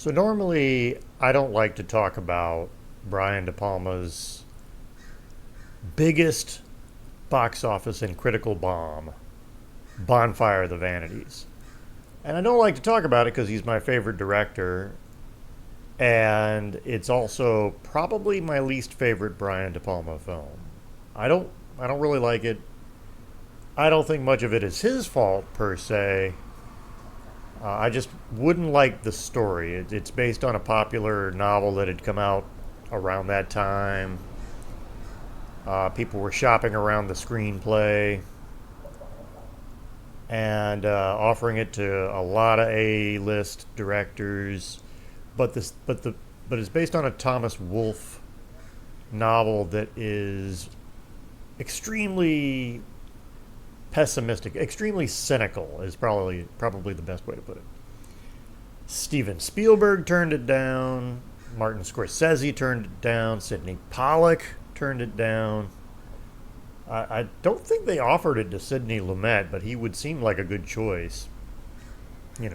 So normally I don't like to talk about Brian De Palma's biggest box office and critical bomb, Bonfire of the Vanities. And I don't like to talk about it because he's my favorite director, and it's also probably my least favorite Brian De Palma film. I don't I don't really like it. I don't think much of it is his fault per se. I just wouldn't like the story. It's based on a popular novel that had come out around that time. People were shopping around the screenplay and offering it to a lot of A-list directors. But it's based on a Thomas Wolfe novel that is extremely pessimistic, extremely cynical is probably the best way to put it. Steven Spielberg turned it down. Martin Scorsese turned it down. Sidney Pollack turned it down. I don't think they offered it to Sidney Lumet, but he would seem like a good choice,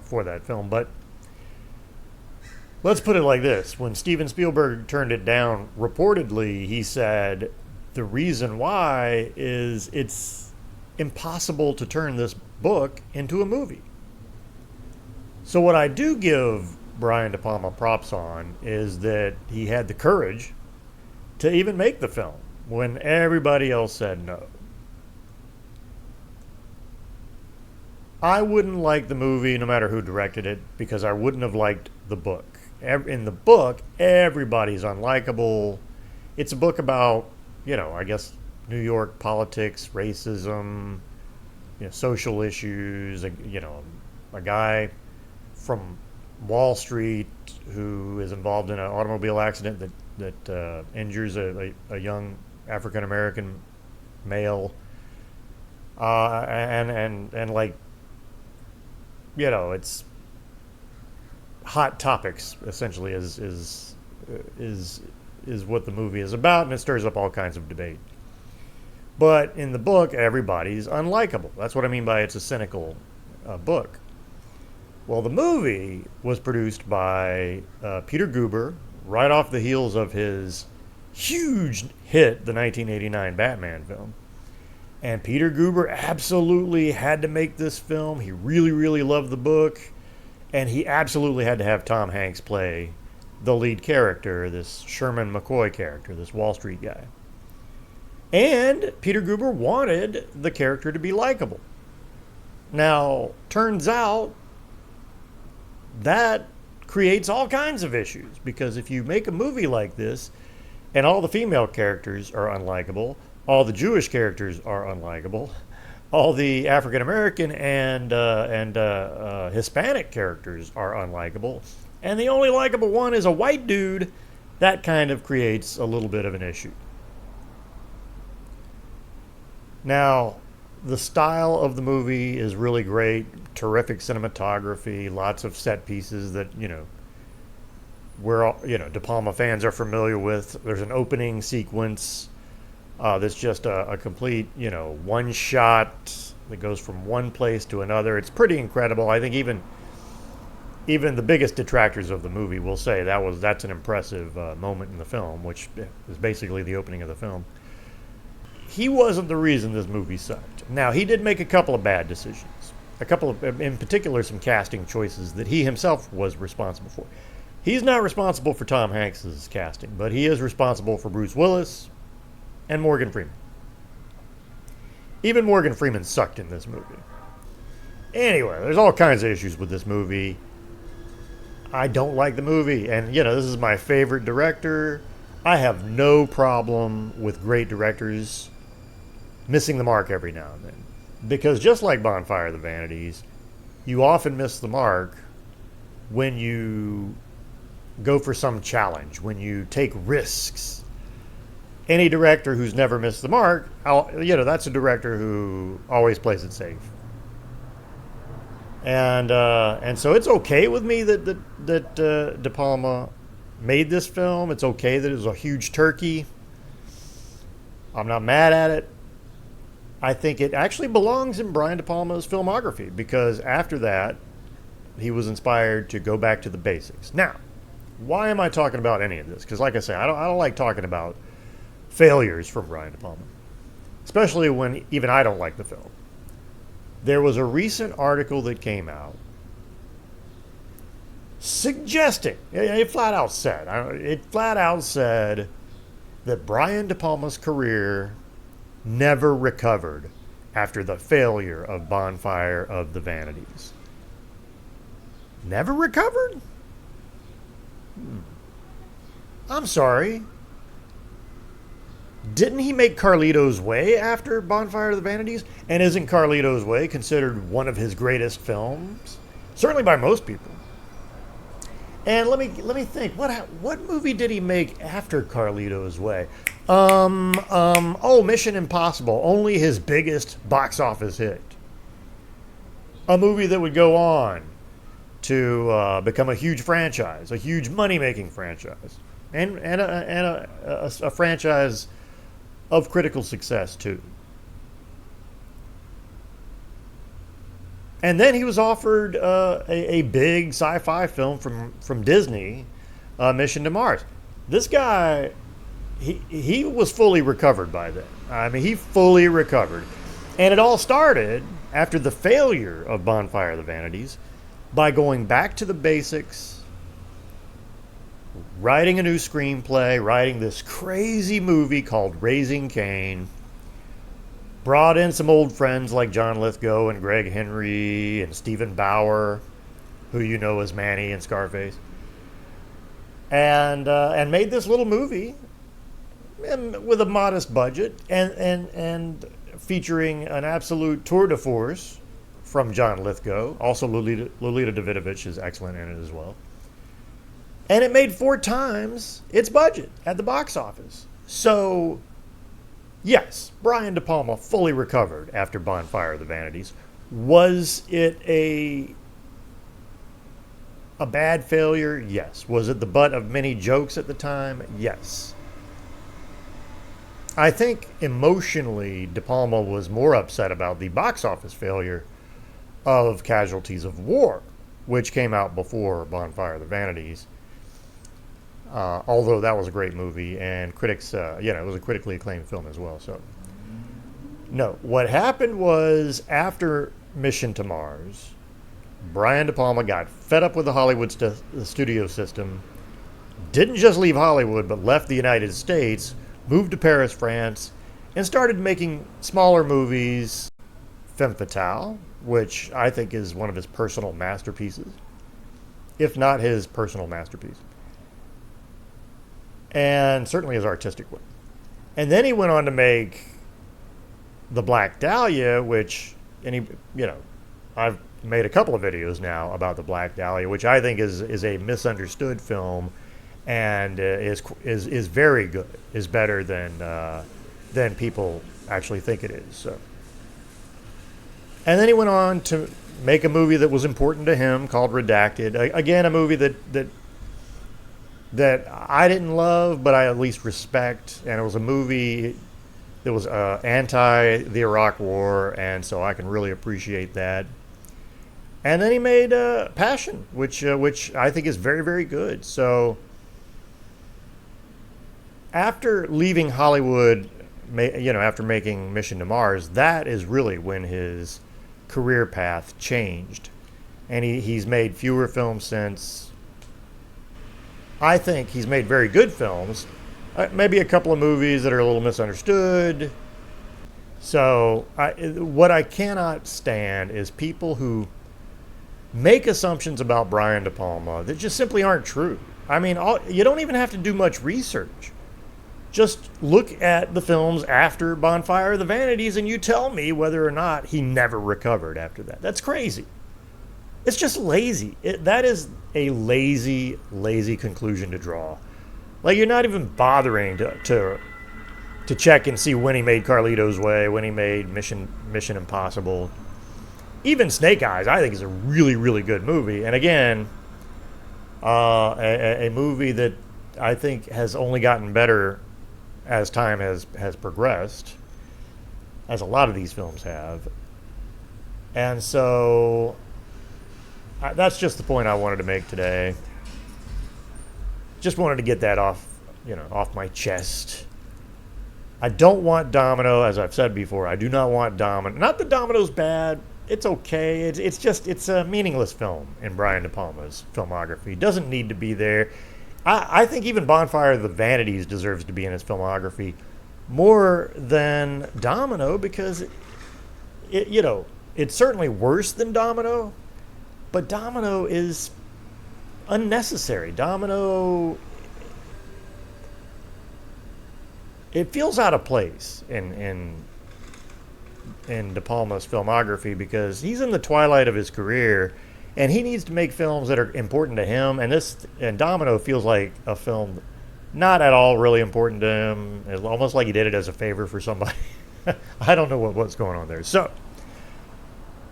for that film. But let's put it like this: when Steven Spielberg turned it down, reportedly he said the reason why is it's impossible to turn this book into a movie. So what I do give Brian De Palma props on is that he had the courage to even make the film when everybody else said no. I wouldn't like the movie no matter who directed it because I wouldn't have liked the book. In the book, everybody's unlikable. It's a book about, I guess, New York politics, racism, social issues. A guy from Wall Street who is involved in an automobile accident that injures a young African American male, and like, it's hot topics essentially is what the movie is about, and it stirs up all kinds of debate. But in the book, everybody's unlikable. That's what I mean by it's a cynical book. Well, the movie was produced by Peter Guber right off the heels of his huge hit, the 1989 Batman film. And Peter Guber absolutely had to make this film. He really, really loved the book. And he absolutely had to have Tom Hanks play the lead character, this Sherman McCoy character, this Wall Street guy. And Peter Guber wanted the character to be likable. Now, turns out that creates all kinds of issues, because if you make a movie like this and all the female characters are unlikable, all the Jewish characters are unlikable, all the African American and Hispanic characters are unlikable, and the only likable one is a white dude, that kind of creates a little bit of an issue. Now, the style of the movie is really great. Terrific cinematography, lots of set pieces that, we're all, De Palma fans are familiar with. There's an opening sequence that's just a complete, one shot that goes from one place to another. It's pretty incredible. I think even the biggest detractors of the movie will say that's an impressive moment in the film, which is basically the opening of the film. He wasn't the reason this movie sucked. Now, he did make a couple of bad decisions. A couple of, in particular, some casting choices that he himself was responsible for. He's not responsible for Tom Hanks' casting, but he is responsible for Bruce Willis and Morgan Freeman. Even Morgan Freeman sucked in this movie. Anyway, there's all kinds of issues with this movie. I don't like the movie, and, this is my favorite director. I have no problem with great directors missing the mark every now and then. Because just like Bonfire of the Vanities, you often miss the mark when you go for some challenge, when you take risks. Any director who's never missed the mark, that's a director who always plays it safe. And so it's okay with me that De Palma made this film. It's okay that it was a huge turkey. I'm not mad at it. I think it actually belongs in Brian De Palma's filmography, because after that, he was inspired to go back to the basics. Now, why am I talking about any of this? Because, like I say, I don't like talking about failures from Brian De Palma, especially when even I don't like the film. There was a recent article that came out suggesting, it flat out said that Brian De Palma's career never recovered after the failure of Bonfire of the Vanities. Never recovered? I'm sorry. Didn't he make Carlito's Way after Bonfire of the Vanities? And isn't Carlito's Way considered one of his greatest films? Certainly by most people. And let me think. What movie did he make after Carlito's Way? Mission Impossible. Only his biggest box office hit. A movie that would go on to become a huge franchise, a huge money-making franchise, and a franchise of critical success too. And then he was offered a big sci-fi film from Disney, Mission to Mars. This guy, he was fully recovered by then. I mean, he fully recovered. And it all started after the failure of Bonfire of the Vanities by going back to the basics, writing a new screenplay, writing this crazy movie called Raising Cain, brought in some old friends like John Lithgow and Greg Henry and Stephen Bauer, who you know as Manny in Scarface, and made this little movie with a modest budget and featuring an absolute tour de force from John Lithgow. Also, Lolita Davidovich is excellent in it as well. And it made 4 times its budget at the box office. So, yes, Brian De Palma fully recovered after Bonfire of the Vanities. Was it a bad failure? Yes. Was it the butt of many jokes at the time? Yes. I think emotionally, De Palma was more upset about the box office failure of Casualties of War, which came out before Bonfire of the Vanities. Although that was a great movie, and critics, it was a critically acclaimed film as well. So, no, what happened was after Mission to Mars, Brian De Palma got fed up with the Hollywood studio system, didn't just leave Hollywood, but left the United States, moved to Paris, France, and started making smaller movies. Femme Fatale, which I think is one of his personal masterpieces, if not his personal masterpiece, and certainly his artistic one. And then he went on to make The Black Dahlia, which, I've made a couple of videos now about The Black Dahlia, which I think is a misunderstood film, and is very good, is better than people actually think it is. So. And then he went on to make a movie that was important to him called Redacted. Again, a movie that I didn't love, but I at least respect. And it was a movie that was anti the Iraq War, and so I can really appreciate that. And then he made Passion, which I think is very, very good. So after leaving Hollywood, after making Mission to Mars, that is really when his career path changed, and he's made fewer films since. I think he's made very good films, maybe a couple of movies that are a little misunderstood. So what I cannot stand is people who make assumptions about Brian De Palma that just simply aren't true. I mean, you don't even have to do much research. Just look at the films after Bonfire of the Vanities and you tell me whether or not he never recovered after that. That's crazy. It's just lazy. That is a lazy, lazy conclusion to draw. Like, you're not even bothering to check and see when he made Carlito's Way, when he made Mission Impossible. Even Snake Eyes, I think, is a really, really good movie. And again, a movie that I think has only gotten better as time has progressed, as a lot of these films have. And so That's just the point I wanted to make today. Just wanted to get that off, off my chest. I don't want Domino, as I've said before. I do not want Domino. Not that Domino's bad. It's okay. It's a meaningless film in Brian De Palma's filmography. It doesn't need to be there. I think even Bonfire of the Vanities deserves to be in his filmography more than Domino because it's certainly worse than Domino, but Domino is unnecessary. Domino, it feels out of place in De Palma's filmography because he's in the twilight of his career and he needs to make films that are important to him, and Domino feels like a film not at all really important to him. It's almost like he did it as a favor for somebody. I don't know what's going on there. So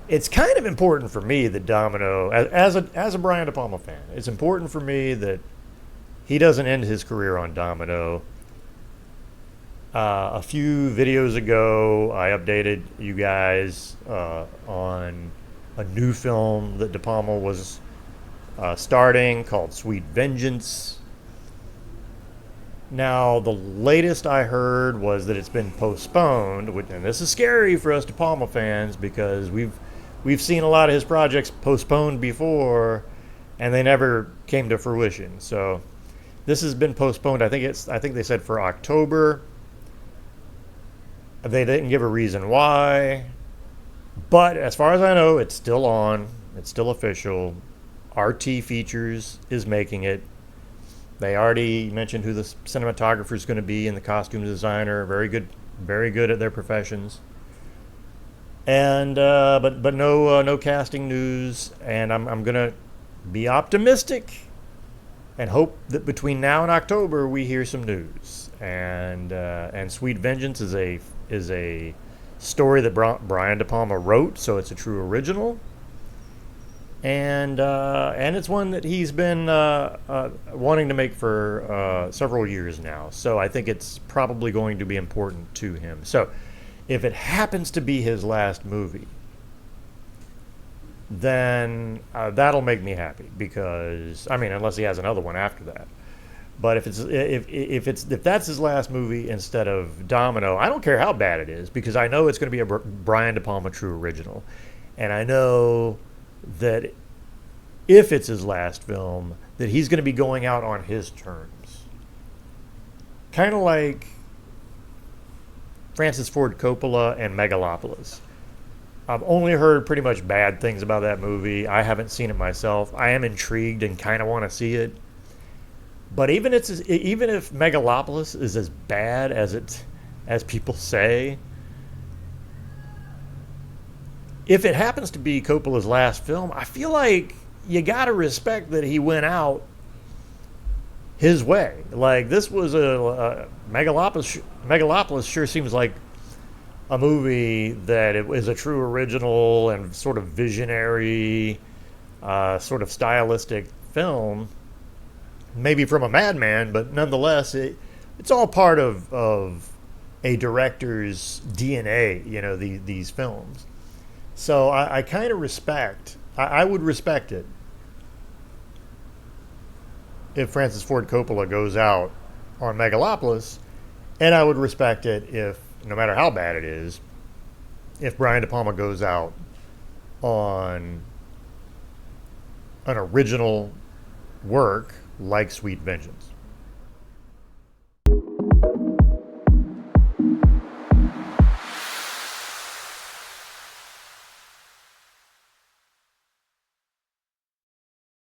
it's kind of important for me that Domino, as a Brian De Palma fan, it's important for me that he doesn't end his career on Domino. A few videos ago, I updated you guys on a new film that De Palma was starting called Sweet Vengeance. Now, the latest I heard was that it's been postponed, and this is scary for us De Palma fans because we've seen a lot of his projects postponed before, and they never came to fruition. So this has been postponed. I think they said for October. They didn't give a reason why, but as far as I know, it's still on. It's still official. RT Features is making it. They already mentioned who the cinematographer is going to be and the costume designer. Very good at their professions. And but no casting news. And I'm gonna be optimistic and hope that between now and October we hear some news. And Sweet Vengeance is a story that Brian De Palma wrote, so it's a true original. And it's one that he's been wanting to make for several years now. So I think it's probably going to be important to him. So if it happens to be his last movie, then that'll make me happy because unless he has another one after that. But if that's his last movie instead of Domino, I don't care how bad it is because I know it's going to be a Brian De Palma true original, and I know that if it's his last film, that he's going to be going out on his terms. Kind of like Francis Ford Coppola and Megalopolis. I've only heard pretty much bad things about that movie. I haven't seen it myself. I am intrigued and kind of want to see it. But even if Megalopolis is as bad as people say, if it happens to be Coppola's last film, I feel like you got to respect that he went out his way. Like this was a Megalopolis sure seems like a movie that it was a true original and sort of visionary, sort of stylistic film. Maybe from a madman, but nonetheless, it's all part of a director's DNA, these films. So I kind of respect, I would respect it if Francis Ford Coppola goes out on Megalopolis, and I would respect it if, no matter how bad it is, if Brian De Palma goes out on an original work like Sweet Vengeance.